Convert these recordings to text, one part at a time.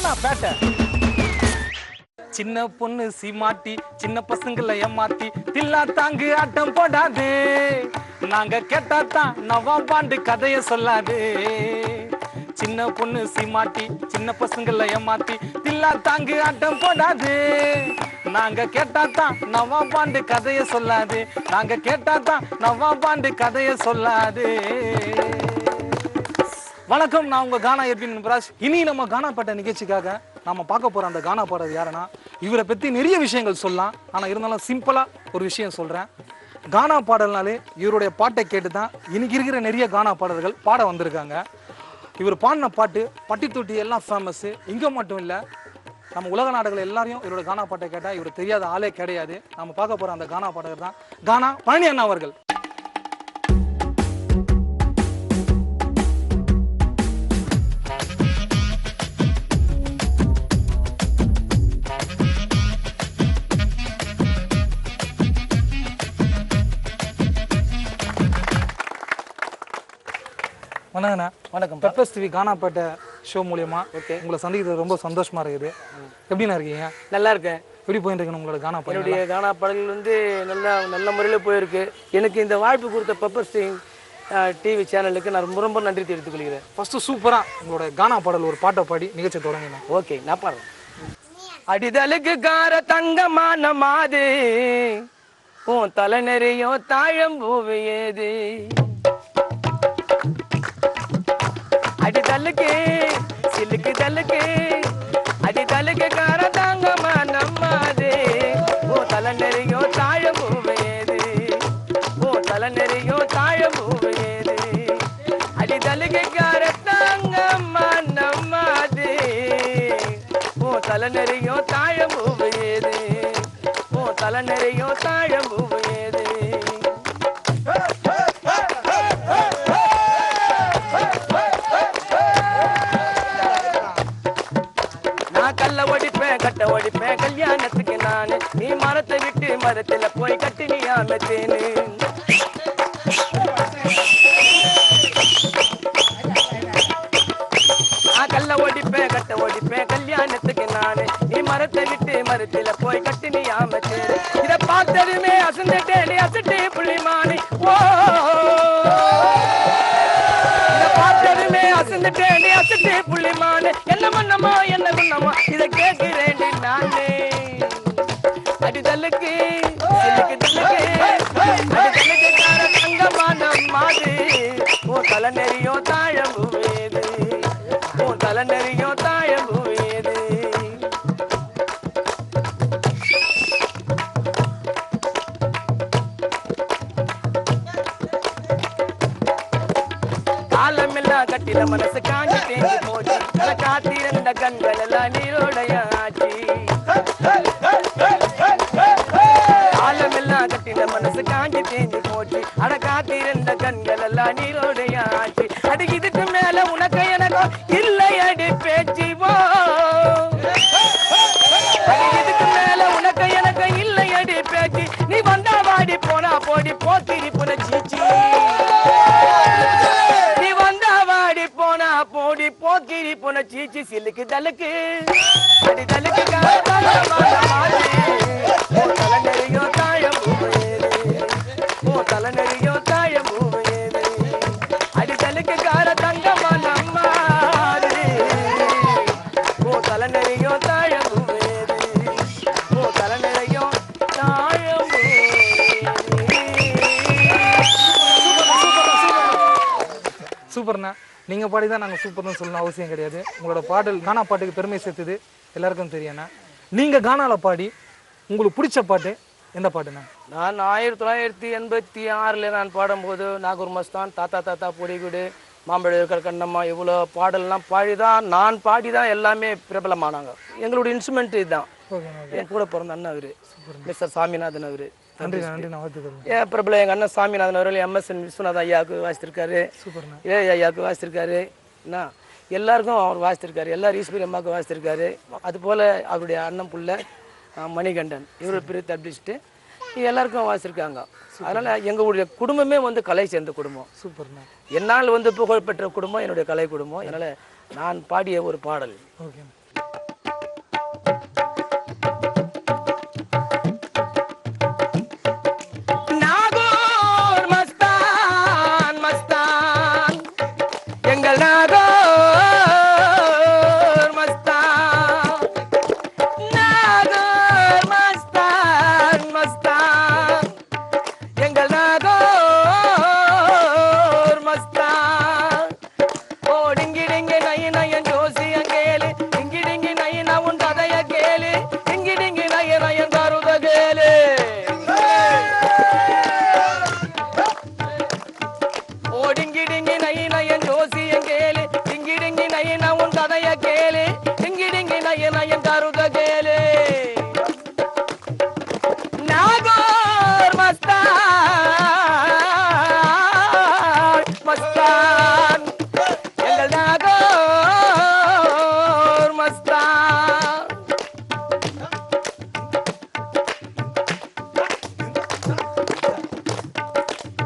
கானா பேட்டை. சின்ன பொண்ணு சீமாட்டி சின்ன பசங்களை ஏமாத்தி தில்லா தாங்கு ஆட்டம் போடாது. நாங்க கேட்டாதான் நவாபாண்டு கதைய சொல்லாது. சின்ன பொண்ணு சீமாட்டி சின்ன பசங்களை ஏமாத்தி தில்லா தாங்கு ஆட்டம் போடாது. நாங்க கேட்டாதான் நவாபாண்டு கதைய சொல்லாது. நாங்க கேட்டாதான் நவாபாண்டு கதைய சொல்லாது. வணக்கம், நான் உங்க கானா எர்வின் பிரகாஷ். இனி நம்ம கானா பாட்ட நிகழ்ச்சிக்காக நாம பார்க்க போற அந்த கானா பாடல் யாருன்னா, இவரை பத்தி நிறைய விஷயங்கள் சொல்லலாம். ஆனா இருந்தாலும் சிம்பிளா ஒரு விஷயம் சொல்றேன். கானா பாடல்னாலே இவருடைய பாட்டை கேட்டு தான் இன்னைக்கு இருக்கிற நிறைய கானா பாடல்கள் பாட வந்திருக்காங்க. இவர் பாடின பாட்டு பட்டி தொட்டி எல்லாம் ஃபேமஸ். இங்கே மட்டும் இல்லை, நம்ம உலக நாடுகள் எல்லாரையும் இவரோட கானா பாட்டை கேட்டால் இவர் தெரியாத ஆளே கிடையாது. நம்ம பார்க்க போகிற அந்த கானா பாடகர் தான் கானா பழனி அண்ணா அவர்கள். வணக்கண்ணா. வணக்கம். பெப்பர்ஸ் டிவி கானாப்பேட்டை ஷோ மூலியமா உங்களை சந்திக்கிறது ரொம்ப சந்தோஷமா இருக்குது. எப்படிண்ணா இருக்கீங்க? நல்லா இருக்கேன். எப்படி போயிட்டு இருக்கு உங்களோட கானா பாடல்? என்னுடைய கானா பாடல்கள் வந்து நல்ல முறையில் போயிருக்கு. எனக்கு இந்த வாய்ப்பு கொடுத்த பெப்பர்ஸ் டிவி சேனலுக்கு நான் ரொம்ப ரொம்ப நன்றி தெரிவித்துக் கொள்கிறேன். ஃபர்ஸ்ட் சூப்பரா உங்களோட கானா பாடல் ஒரு பாட்டை பாடி நிகழ்ச்சி தொடங்கினா. ஓகே, நான் பாடுறேன். அடிதலுக்கு கார தங்கமான மாது உன் தலை நிறையோ தாழம் பூவையேது. அடி தல்லுக்கு சில்லுக்கு தல்லுக்கு அடி தல்லுக்கு கார தாங்கம்மா நம்மாது ஓ தலை நிறையோ தாழ பூவையேது. ஓ தலை நிறையோ தாழ பூவையேது. அடி தல்லுக்கு கார தாங்கம்மா நம்மாது ஓ தலை நிறையோ தாழ பூவையேது. ஓ தலை நிறையோ தாழ பூவையேது. கல்ல ஒடிப்பேன் கட்ட ஒடிப்பேன் கல்யாணத்துக்கு நானு. நீ மரத்தை விட்டு மரத்துல போய் கட்டி நீ ஆமத்தேனு. நான் கல்ல ஒடிப்பேன் கட்ட ஒடிப்பேன் கல்யாணத்துக்கு நானு. நீ மரத்தை விட்டு மரத்துல போய் கட்டி நீ ஆமத்தேனு. இத பார்த்ததுமே அசந்துட்டேன் நீ அசட்டு புள்ளிமானி. ஓ இத பார்த்ததுமே அசந்துட்டேன் நீ அசட்டு புள்ளிமானு. என்ன பண்ணமா என்ன பண்ணமா இத கேட்கிறேன் நானே. அடிதலுக்கு அடிதலுக்கு கார தங்கமான மாது ஓ தலை நெறியோ தாழம்புவேது. ஓ தலை நெறியோ தாழம்புவேது. காலமெல்லாம் கட்டில மனசு காஞ்சி தேங்கி போச்சு. காத்திருந்த கண்கள் எல்லாம் நீரோடைய ஆட்சி. காலமெல்லாம் கட்டில மனசு காஞ்சி தேங்கி போச்சு. அட காத்திருந்த கண்கள் எல்லாம் நீரோடைய ஆட்சி. அடி இதுக்கு மேல உனக்கு எனக்கோ இல்லை அடி பேச்சு. இதுக்கு மேல உனக்கு எனக்கு இல்லை அடி பேச்சு. நீ வந்தா வாடி போனா போடி போத்திரி புன சீச்சி. நீ வந்தா வாடி போனா போடி போக்கிரி புன சீச்சி. சில்லுக்கு தலுக்கு அடி தலுக்கு தலை நெறியோ தாழம் பூவையேது. ஓ தலை நெறியோ தாழம் பூவையேது. அடி தலுக்கு கார தங்கமா நம்மாது ஓ தலை நெறியோ தாழம் பூவையேது. ஓ தலை நெறியோ தாழம் சூப்பர்ண்ணா. நீங்க பாடிதான் நாங்க சூப்பர்னு சொல்லணும் அவசியம் கிடையாது. உங்களோட பாடல் கானா பாட்டுக்கு பெருமை சேர்த்தது எல்லாருக்கும் தெரியும்ண்ணா. நீங்க கானால பாடி உங்களுக்கு பிடிச்ச பாட்டு எந்த பாட்டுண்ணா? நான் 1986 நான் பாடும்போது நாகூர் மஸ்தான் தாத்தா தாத்தா பொடிகுடு மாம்பழ இருக்கிற கண்ணம்மா இவ்வளோ பாடல்லாம் பாடிதான் நான் பாடிதான் எல்லாமே பிரபலமானாங்க. எங்களுடைய இன்ஸ்ட்ருமெண்ட் இதுதான். என் கூட பிறந்த அண்ணன் அவரு மிஸ்டர் சாமிநாதன் அவரு. பிரபல எங்க அண்ணன் சாமிநாதன் அவர்கள் எம்எஸ்என் விஸ்வநாதன் ஐயாவுக்கு வாசித்திருக்காரு. ஐயாவுக்கு வாசித்திருக்காரு. என்ன எல்லாருக்கும் அவர் வாசித்திருக்காரு. எல்லாரும் ஈஸ்வரி அம்மாவுக்கு வாசித்திருக்காரு. அதுபோல் அவருடைய அண்ணன் புள்ள மணிகண்டன் இவர் பெரிய தப்ளிஸ்ட்டு எல்லாருக்கும் வாசிச்சிருக்காங்க. அதனால் எங்களுடைய குடும்பமே வந்து கலை சேர்ந்த குடும்பம். சூப்பர்ண்ணா. என்னால் வந்து புகழ்பெற்ற குடும்பம் என்னுடைய கலை குடும்பம். அதனால் நான் பாடிய ஒரு பாடல். ஓகே. ஓடிங்கிடிங்கி நயன் ஜோசியம் கேளு டிங்கிடிங்கி நயன உன் கதைய கேளு டிங்கிடிங்கி நயன் கருத கேளு நாகூர் மஸ்தான் எங்கள் நாகூர் மஸ்தான்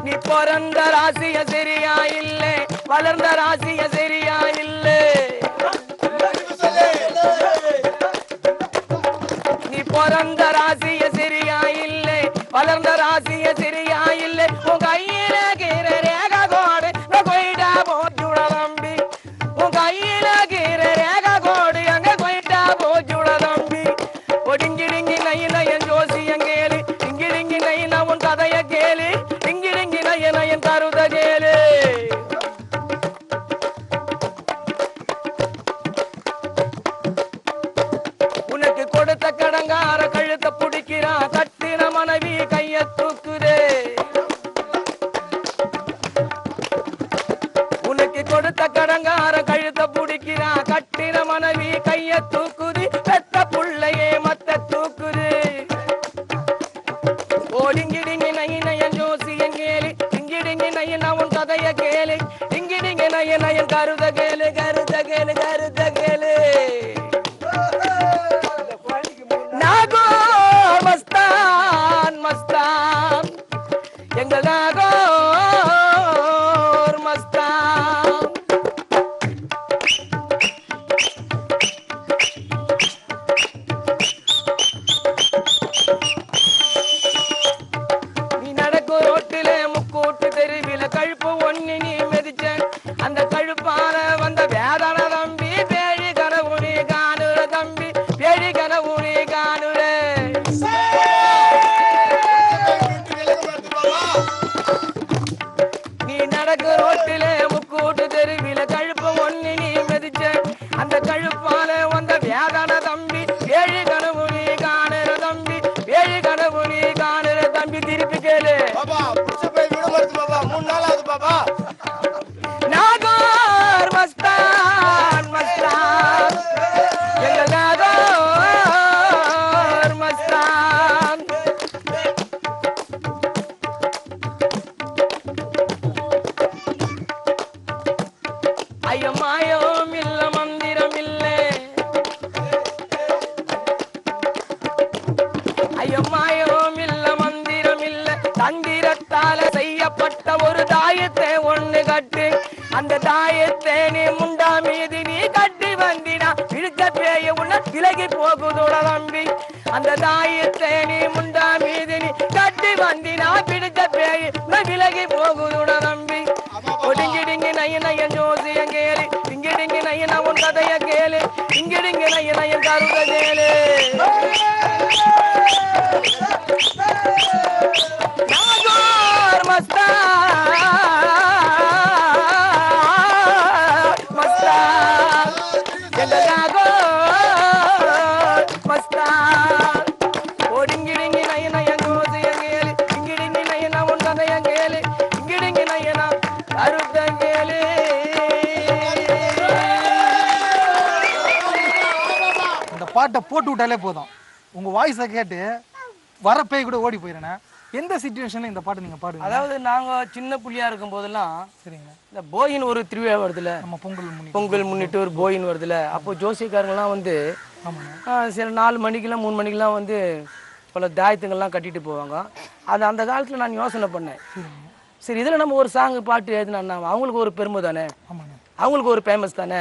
நீ பிறந்த ராசிய சரியா இல்லை வளர்ந்த ராசிய சரியா இல்லை நீ பிறந்த ராசிய சரியா இல்லை வளர்ந்த ராசிய சரியா இல்லை உன் கையில கீர ரேக கோடு கொயிட்டா போச்சுட தம்பி உன் கையில கீர ரேக கோடு அங்க கொயிட்டா போச்சுட தம்பி ஒடிங்கிடிங்கி நயன் ஜோசியம் கேளு இங்கிடிங்கி நயன உன் கதைய கேளு இங்கிடிங்கி நயன் கருத கேளு உனக்கு கொடுத்த கடங்கார கழுத்த பிடிக்கிறான் கட்டின மனைவி கைய தூக்குதே உனக்கு கொடுத்த கடங்கார கழுத்த பிடிக்கிறான் கட்டின மனைவி கைய தூக்குது பெத்த புள்ளையே மத்த தூக்குது ஓடிங்கிடிங்கி நயன் ஜோசியம் கேளு இங்கிடிங்கி நயன் அவன் கதைய கேளு இங்கிடிங்கி நயன் கருத கேளு கருத கேளு கருத கேளு நாகூர் மஸ்தான் மஸ்தான் எங்கள் நாகூர் மஸ்தான் நீ நடக்கும் ரோட்டில முக்கூட்டு தெருவில கழுப்பு ஒண்ணு நீ மிதிச்ச அந்த கழுப்பால வந்த வேதனை தம்பி பேழி கனவு நீ காணுற தம்பி பேழி கனவு நீ காணுற நீ நடக்கும் ரோட்டில முக்கூட்டு தெருவில கழுப்பு ஒண்ணு நீ மிதிச்ச அந்த கழுப்பால வந்த வேதனை தம்பி பேழி கனவு நீ காணுற தம்பி பேழி கனவு நீ காணுற தம்பி திருப்பி கேளு நாகூர் மஸ்தான் மஸ்தான் எங்கள் நாகூர் மஸ்தான் ஐயோ மாயம் இல்ல மந்திரம் இல்லை ஐயோ மாயம் இல்ல மந்திரம் இல்ல தந்திரத்தால செய்யப்பட்ட ஒரு தாயத்தை ஒண்ணு கட்டு அந்த தாயத்தை நீ முண்டா மீது நீ கட்டி வந்தினா இழுக்க பேய உன்ன விலகி போகுதோட தம்பி அந்த தாயத்தை நீ முண்டா மீது நீ கட்டி வந்தினா பிடிச்ச பேய் விலகி போகுதோட தம்பி ஒடிங்கிடிங்கி நயன் ஜோசியம் கேளு இங்கிடிங்கி நயன் உன் கதைய கேளு இங்கிடிங்கி நயன் கருத கேளு நாகூர் மஸ்தான் மஸ்தான் எங்கள் நாகூர் மஸ்தான் ஒடிங்கிடிங்கி நயன் ஜோசியம் கேளு இங்கிடிங்கி நயன் உன் கதைய கேளு இங்கிடிங்கி நயன் கருத கேளு இந்த பாட்டை போட்டு விட்டாலே போதும் உங்க வாய்ஸை கேட்டு வர பேய் கூட ஓடி போயிடுறேன். எந்த சிச்சுவேஷன்ல இந்த பாட்டு நீங்க பாடுங்க? அதாவது நாங்க சின்ன புள்ளியா இருக்கும் போதெல்லாம் சரிங்க, இந்த போயின் ஒரு திருவிழா வருதுல, நம்ம பொங்கல் முன்னிட்டு ஒரு போயின் வருதுல, அப்போ ஜோசியக்காரங்கெல்லாம் வந்து சில 4 மணிக்கெல்லாம் 3 மணிக்கெல்லாம் வந்து பல தாயத்துங்கள்லாம் கட்டிட்டு போவாங்க. அது அந்த காலத்துல நான் யோசனை பண்ணேன், சரி இதுல நம்ம ஒரு சாங் பாட்டு எழுதினா அவங்களுக்கு ஒரு பெருமை தானே, அவங்களுக்கு ஒரு ஃபேமஸ் தானே,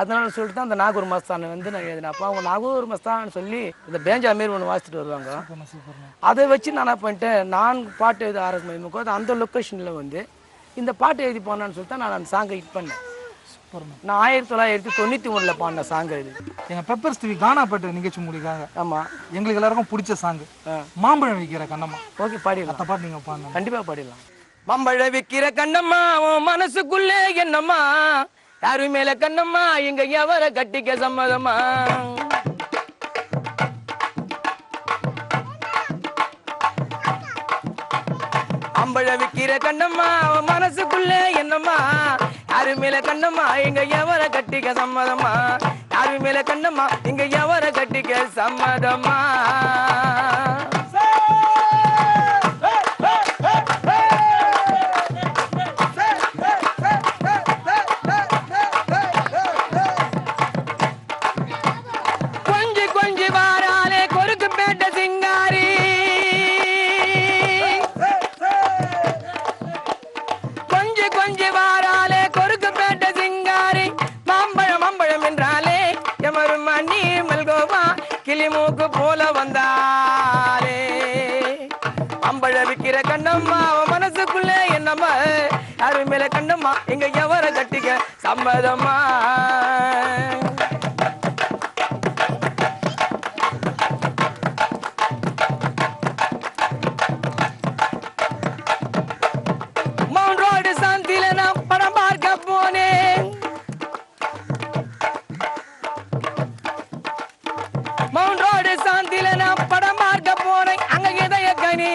அதனால சொல்லிட்டு தான் அந்த நாகூர் மஸ்தான் வந்து நான் எழுதினேன். அப்போ அவங்க நாகூர் மஸ்தான் சொல்லி இந்த பேஞ்சா மாரி ஒன்று வாசிச்சுட்டு வருவாங்க. அதை வச்சு நான் என்ன பண்ணிட்டேன், நான் பாட்டு எழுத ஆரம்பிக்கும் அந்த லொக்கேஷனில் வந்து இந்த பாட்டு எழுதி போனான்னு சொல்லிட்டு நான் அந்த சாங்கை ஹிட் பண்ணேன். நான் 1991 பாடின சாங் இது. எங்கள் பெப்பர்ஸ் டிவி கானா பாட்டு நிகழ்ச்சி முடிக்காங்க. ஆமாம், எங்களுக்கு எல்லாருக்கும் பிடிச்ச சாங் மாம்பழம் விற்கிற கண்ணம்மா. ஓகே, பாடிடலாம். அந்த பாட்டு நீங்கள் பாடுங்க. கண்டிப்பாக பாடிடலாம். மாம்பழம் விற்கிற கண்ணம்மா உன் மனசுக்குள்ளே என்னம்மா, யாரு மேல கண்ணம்மா இங்க எவரை கட்டிக்க சம்மதமா, மாம்பழ விக்கிற கண்ணம்மா அவன் மனசுக்குள்ள என்னம்மா யாரு மேல கண்ணம்மா இங்க எவர கட்டிக்க சம்மதம்மா யாரு மேல கண்ணம்மா இங்க எவர கட்டிக்க சம்மதம்மா கிளிமூக்கு போல வந்தாலே அம்பழ விக்கிற கண்ணம்மா அவன் மனசுக்குள்ள என்னம்மா யாரு மேல கண்ணம்மா இங்க எவர கட்டிக்க சம்மதம்மா மவுண்ட் ரோடு சாந்தியில நான் படம் பார்க்க போனேன் மவுண்ட் ரோடு சாந்தியில நான் படம் பார்க்க போனேன் அங்க இதய கனி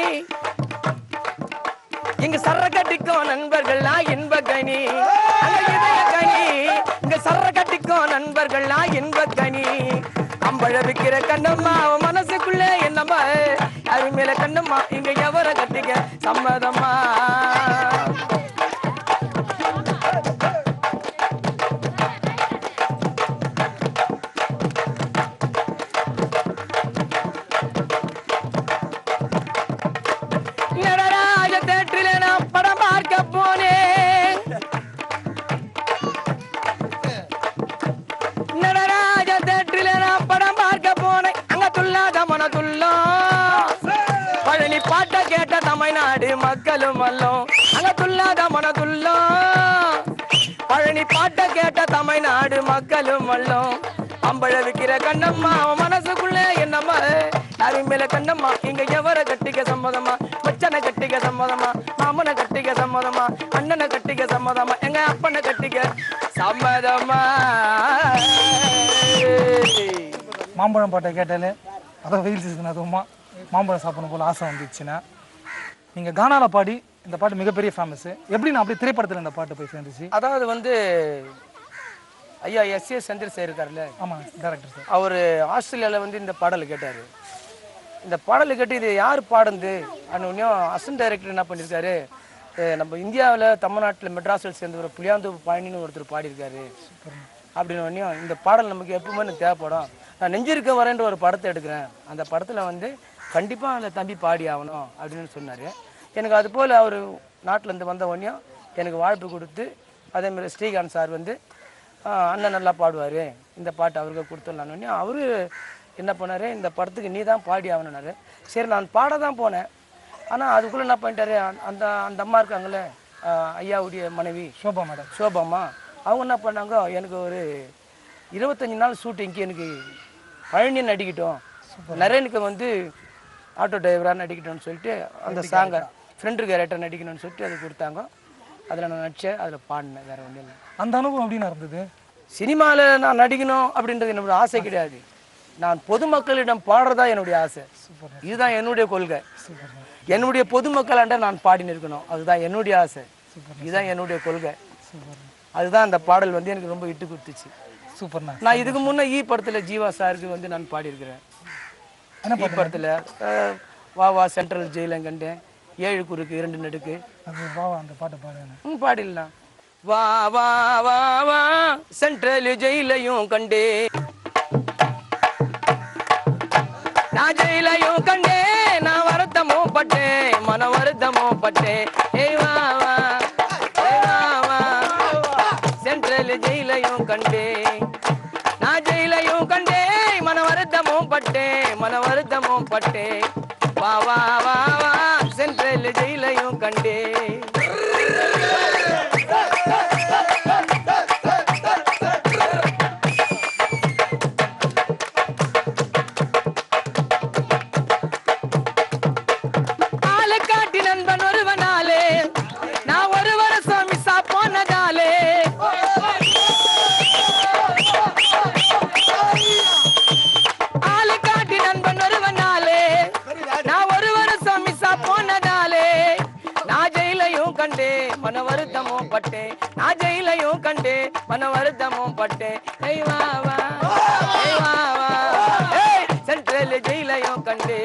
இங்க சர்ற கட்டிக்கும் நண்பர்களா இன்ப கனி அங்க இதய கனி இங்க சர்ற கட்டிக்கும் நண்பர்களா இன்ப கனி அம்பழ விக்கிற கண்ணம்மா அவன் மனசுக்குள்ள என்னம்மா அது மேல கண்ணம்மா இங்க எவர கட்டிக்க சம்மதம்மா பழனி பாட்ட கேட்ட தமிழ்நாடு மக்களும் அல்லோம் அங்க துல்லாத மனதுள்ளோம் பழனி பாட்ட கேட்ட தமிழ்நாடு மக்களும் அல்லோம் அம்பழ விக்கிற கண்ணம்மா அவன் மனசுக்குள்ள என்னம்மா யாரு மேல கண்ணம்மா இங்க எவர கட்டிக்க சம்மதமா மச்சனை கட்டிக்க சம்மதமா மாமனை கட்டிக்க சம்மதமா அண்ணனை கட்டிக்க சம்மதமா எங்க அப்பனை கட்டிக்க சம்மதமா மாம்பழம் பாட்டை கேட்டாலே அதான் வெயில் சீசன் அதுவுமா மாம்பழம் சாப்பிடணும் போல் ஆசை வந்துச்சுன்னா நீங்கள் கானாவில் பாடி இந்த பாட்டு மிகப்பெரிய ஃபேமஸ் எப்படி நான் அப்படியே திரைப்படத்தில் இந்த பாட்டு போய் சேர்ந்துச்சு அதாவது வந்து ஐயா எஸ்.ஏ. சந்திரசேகர் இருக்கார்ல ஆமாம் டேரக்டர் சார் அவர் ஆஸ்திரேலியாவில் வந்து இந்த பாடலை கேட்டார் இந்த பாடலை கேட்டு இது யார் பாடுந்து அன்னும் அசிஸ்டன்ட் டைரக்டர் என்ன பண்ணியிருக்காரு நம்ம இந்தியாவில் தமிழ்நாட்டில் மெட்ராஸில் சேர்ந்து ஒரு புளியாந்தோப்பு பழனின்னு ஒருத்தர் பாடியிருக்காரு அப்படின்னு இந்த பாடல் நமக்கு எப்பவுமே எனக்கு தேவைப்படும் நான் நெஞ்சிருக்க வரேன்ற ஒரு படத்தை எடுக்கிறேன் அந்த படத்தில் வந்து கண்டிப்பாக அந்த தம்பி பாடி ஆகணும் அப்படின்னு சொன்னார் எனக்கு அது போல் அவர் நாட்டிலேருந்து வந்த உடனேயும் எனக்கு வாழ்ப்பு கொடுத்து அதேமாதிரி ஸ்ரீகாந்த் சார் வந்து அண்ணன் நல்லா பாடுவார் இந்த பாட்டு அவருக்கு கொடுத்துடலான்னு அவரு என்ன பண்ணார் இந்த படத்துக்கு நீ தான் பாடி ஆகணுன்னாரு சரி நான் பாட தான் போனேன் ஆனால் அதுக்குள்ளே என்ன பண்ணிட்டாரு அந்த அந்த அம்மா இருக்காங்களே ஐயாவுடைய மனைவி சோபா மேடம் சோபாம்மா அவங்க என்ன பண்ணாங்க எனக்கு ஒரு 25 நாள் ஷூட்டிங்க்கு எனக்கு பழனி நடிக்கட்டும் நரேனுக்கு வந்து ஆட்டோ டிரைவராக நடிக்கட்டும்னு சொல்லிட்டு அந்த சாங்கை ஃப்ரெண்டு கேரக்டர் நடிக்கணும்னு சொல்லிட்டு அது கொடுத்தாங்க அதில் நான் நடித்தேன் அதில் பாடினேன் வேறு ஒன்றும் இல்லை அந்த அனுபவம் எப்படின்னு இருந்தது சினிமாவில் நான் நடிக்கணும் அப்படின்றது என்னோட ஆசை கிடையாது நான் பொதுமக்களிடம் பாடுறதா என்னுடைய ஆசை இதுதான் என்னுடைய கொள்கை என்னுடைய பொதுமக்களாண்ட நான் பாடின்னு இருக்கணும் அதுதான் என்னுடைய ஆசை இதுதான் என்னுடைய கொள்கை அதுதான் அந்த பாடல் வந்து எனக்கு ரொம்ப இட்டு கொடுத்துச்சு சூப்பர்ண்ணா நான் இதுக்கு முன்னே படத்தில் ஜீவா சாருக்கு வந்து நான் பாடியிருக்கிறேன் ஈ படத்தில் வா வா சென்ட்ரல் ஜெயிலும் கண்டேன் 7 குறுக்கு 2 நடுக்கு அந்த பாட்டை பாடுறேன் பாடிடலாம் வா வா வா வா சென்ட்ரல் ஜெயிலையும் கண்டே நான் ஜெயிலையும் கண்டே நான் வருத்தமும் பட்டேன் மன வருத்தமும் பட்டேன் ஏய் வா வா சென்ட்ரல் ஜெயிலையும் கண்டே நான் ஜெயிலையும் கண்டே மன வருத்தமும் பட்டே வா வா வா வா சென்ட்ரல் ஜெயிலையும் கண்டே ஆளுக்காட்டி நண்பன் ஒருவனாலே நான் ஒரு வருஷம் மிஸ்ஸா போனதாலே ஆளுக்காட்டி நண்பன் ஒருவனாலே நான் ஒரு வருஷம் மிஸ்ஸா போனதாலே நான் வருத்தமும் பட்டேன் நான் ஜெயிலையும் கண்டே மன வருத்தமும் பட்டேன் சென்ட்ரல் ஜெயிலையும் கண்டே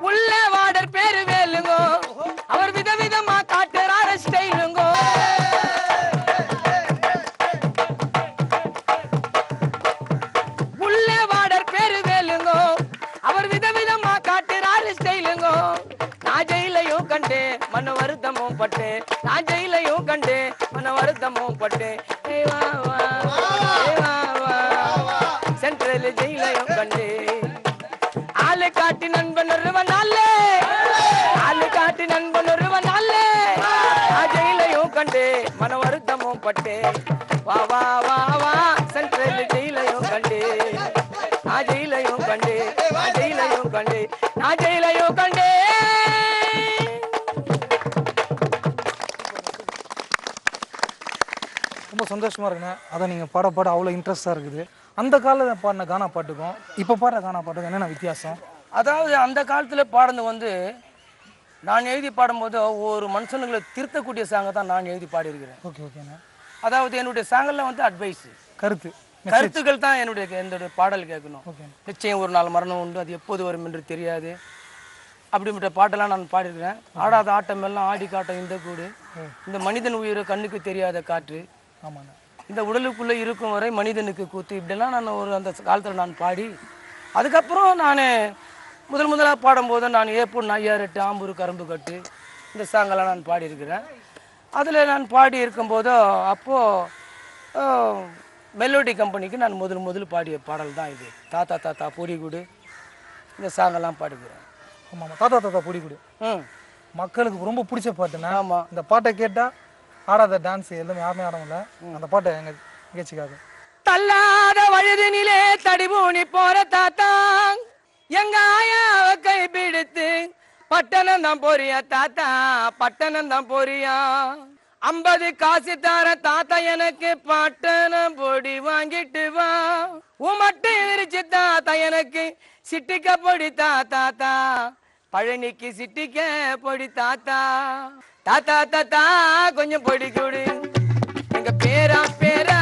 உள்ள வாடர் பேரு வேலுங்கோ அவர் விதவிதமா காட்டுறார ஸ்டைலுங்கோ உள்ள வாடர் பேரு வேலுங்கோ அவர் விதவிதமா காட்டுறாரு ஸ்டைலுங்கோ நான் ஜெயிலையும் கண்டே மன வருத்தமும் பட்டேன் நான் ஜெயிலையும் கண்டே மன வருத்தமும் பட்டேன் சென்ட்ரல் ஜெயிலையும் கண்டே ஆளு காட்டி நண்பன் ஒருவனாலே ஆளு காட்டி நண்பன் ஒருவனாலே நான் ஜெயிலையும் கண்டே மன வருத்தமும் பட்டே வா வா வா வா சென்ட்ரல் ஜெயிலையும் கண்டே நான் ஜெயிலையும் கண்டே நான் ஜெயிலையும் கண்டே நான் ஜெயிலையும் கண்டே ரொம்ப சந்தோஷமா இருக்குண்ணே. அதை நீங்கள் பாட பாட அவ்வளோ இன்ட்ரெஸ்டாக இருக்குது. அந்த காலத்தில் பாடின கானா பாட்டுக்கும் இப்போ பாடுற கானா பாட்டுக்கும் என்னென்ன வித்தியாசம்? அதாவது அந்த காலத்தில் பாடுறது வந்து நான் எழுதி பாடும்போது ஒரு மனுஷனுங்களை திருத்தக்கூடிய சாங்கை தான் நான் எழுதி பாடியிருக்கிறேன். ஓகே ஓகேண்ணே. அதாவது என்னுடைய சாங்கெல்லாம் வந்து அட்வைஸ் கருத்துக்கள் தான் என்னுடைய பாடல் கேட்கணும். நிச்சயம் ஒரு நாள் மரணம் உண்டு, அது எப்போது வரும் என்று தெரியாது, அப்படிப்பட்ட பாட்டெல்லாம் நான் பாடியிருக்கிறேன். ஆடாத ஆட்டம் எல்லாம் ஆடி காட்டம் இந்த கூடு, இந்த மனிதன் உயிரை கண்ணுக்கு தெரியாத காற்று, ஆமாண்ணே, இந்த உடலுக்குள்ளே இருக்கும் வரை மனிதனுக்கு கூத்து, இப்படிலாம் நான் அந்த காலத்தில் நான் பாடி அதுக்கப்புறம் நான் முதலாக பாடும்போது நான் ஏப்பூர் நையாரெட்டு ஆம்பூர் கரும்பு கட்டு இந்த சாங்கெல்லாம் நான் பாடியிருக்கிறேன். அதில் நான் பாடி இருக்கும்போதோ அப்போது மெலோடி கம்பெனிக்கு நான் முதல் பாடிய பாடல் தான் இது. தாத்தா தாத்தா பொடிகுடு இந்த சாங்கெல்லாம் பாடிக்கிறேன். ஆமாம், தாத்தா தாத்தா பொடிகுடு மக்களுக்கு ரொம்ப பிடிச்ச பாட்டுண்ணே. ஆமாம், இந்த பாட்டை கேட்டால் ஆடாத டான்ஸ் எல்லாமே யாருமே ஆட முடியல. அந்த பாட்டை எங்கள் நிகழ்ச்சிக்காக. தள்ளாத வயதினிலே தடிபூனி போற தாத்தா எங்க ஆயாவ கை பிடித்து பட்டணம் தான் போறியா தாத்தா, பட்டணம் தான் போறியா, 50 காசு தார தாத்தா எனக்கு பட்டணம் பொடி வாங்கிட்டு வா, உமட்டு விரிச்சு தாத்தா எனக்கு சிட்டிக்க பொடி தாத்தா, பழனிக்கு சிட்டிக்க பொடி தாத்தா, தாத்தா தாத்தா கொஞ்சம் பொடி கொடு, எங்க பேரா பேரா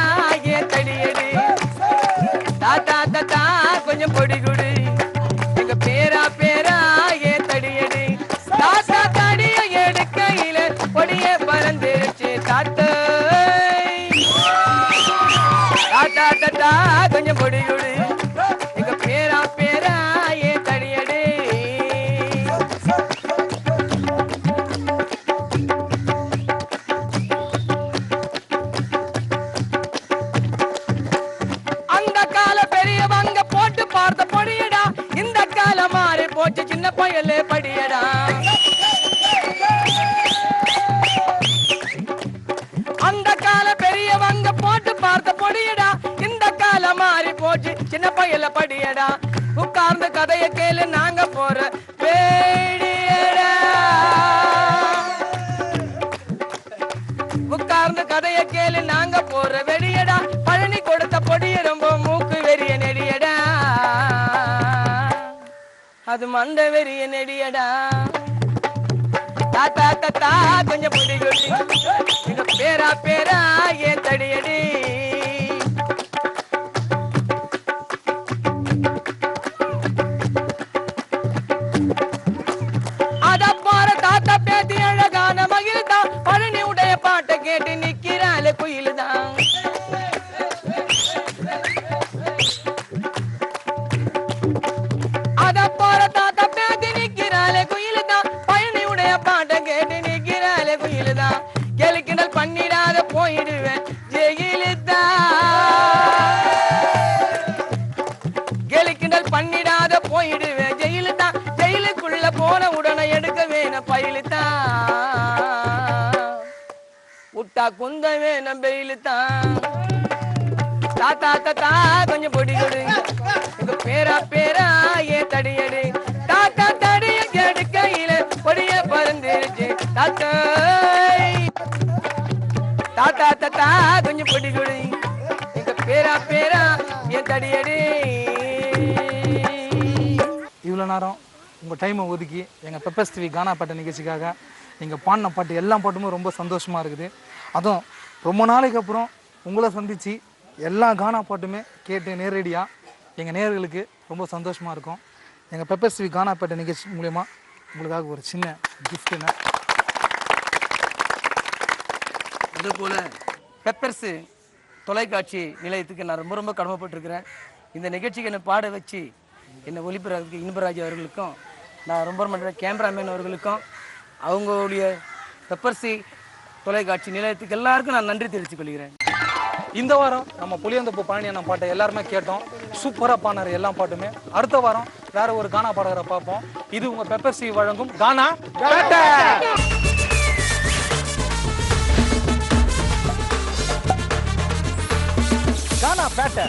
ஏன் தடியடி, தாத்தா தாத்தா கொஞ்சம் பொடி கொடு, எங்க பேரா பேரா ஏன் தடியடி, தாத்தா தடிய எடுக்கையில பொடிய பறந்துருச்சு தாத்தா, தாத்தா தாத்தா கொஞ்சம் பொடி கொடு, எங்க பேரா பேரா ஏன் தடியடி. பார்த்த படியடா இந்த கால மாறி போச்சு சின்ன பயலே படியடா, அந்த கால பெரியவங்க போட்டு பார்த்த பொடியடா இந்த கால மாறி போச்சு சின்ன பயல படியடா, உட்கார்ந்து கதைய கேளு நாங்க போற வேடியடா, உட்கார்ந்து கதைய கேளு நாங்க போற வெடியடா, பழனி கொடுத்த பொடிய ரொம்ப மூக்கு வெறிய நெடியடா, அது மண்ட வெறிய நெடியடா, தாத்தா தாத்தா கொஞ்சம் பொடி கொடி, எங்க பேரா பேரா ஏன் தடியடி. அத போற தாத்தா பேத்தி அழகான மகிழ்தான், பழனி உடைய பாட்டை கேட்டு நிக்கிறாள் குயில்தான், அத போற தாத்தா பேத்தி நிக்கிறாள் குயில்தான், பழனி உடைய பாட்டை கேட்டு நிக்கிறாள் குயில்தான், கேளுக்கிண்டல் பண்ணிடாத போயிடுவேன் ஜெயிலுதான், கேளுக்கிண்டல் பண்ணிடாத போயிடுவேன் ஜெயிலுதான், ஜெயிலுக்குள்ள போன உடனே எடுக்க வேணும் பயிலுதான், விட்டா குந்த வேணும் பெயிலுதான், தாத்தா தாத்தா கொஞ்சம் பொடி கொடு, எங்க பேரா பேரா ஏன் தடியடி, தாத்தா தடிய எடுக்கையில பொடிய பறந்துருச்சு தாத்தா, தாத்தா தாத்தா கொஞ்சம் பொடி கொடு, எங்க பேரா பேரா ஏன் தடியடி. நேரம் உங்கள் டைமை ஒதுக்கி எங்கள் பெப்பர்ஸ் டிவி கானா பாட்டு நிகழ்ச்சிக்காக நீங்கள் பாடின பாட்டு எல்லா பாட்டுமே ரொம்ப சந்தோஷமாக இருக்குது. அதுவும் ரொம்ப நாளைக்கு அப்புறம் உங்களை சந்தித்து எல்லா கானா பாட்டுமே கேட்டு நேரடியாக எங்கள் நேயர்களுக்கு ரொம்ப சந்தோஷமாக இருக்கும். எங்கள் பெப்பர்ஸ் டிவி கானா பாட்டு நிகழ்ச்சி மூலயமா உங்களுக்காக ஒரு சின்ன கிஃப்ட்டுங்க. அதுபோல் பெப்பர்ஸு தொலைக்காட்சி நிலையத்துக்கு நான் ரொம்ப ரொம்ப கடமைப்பட்டிருக்கிறேன். இந்த நிகழ்ச்சிக்கு என்னை பாட வச்சு என்னை ஒளிபரப்புக்கு இன்பராஜ் அவர்களுக்கும் நான் ரொம்ப ரொம்ப கேமராமேன் அவர்களுக்கும் அவங்களுடைய பெப்பர்ஸி தொலைக்காட்சி நிலையத்துக்கு எல்லாருக்கும் நான் நன்றி தெரிவித்துக் கொள்கிறேன். இந்த வாரம் நம்ம புளியந்தப்பு பழனி அண்ணன் பாட்டை எல்லாருமே கேட்டோம். சூப்பராக பாடினார் எல்லா பாட்டுமே. அடுத்த வாரம் வேற ஒரு கானா பாடகரை பார்ப்போம். இது உங்கள் பெப்பர்ஸ் டிவி வழங்கும் கானா பேட்டை. கானா பேட்டை.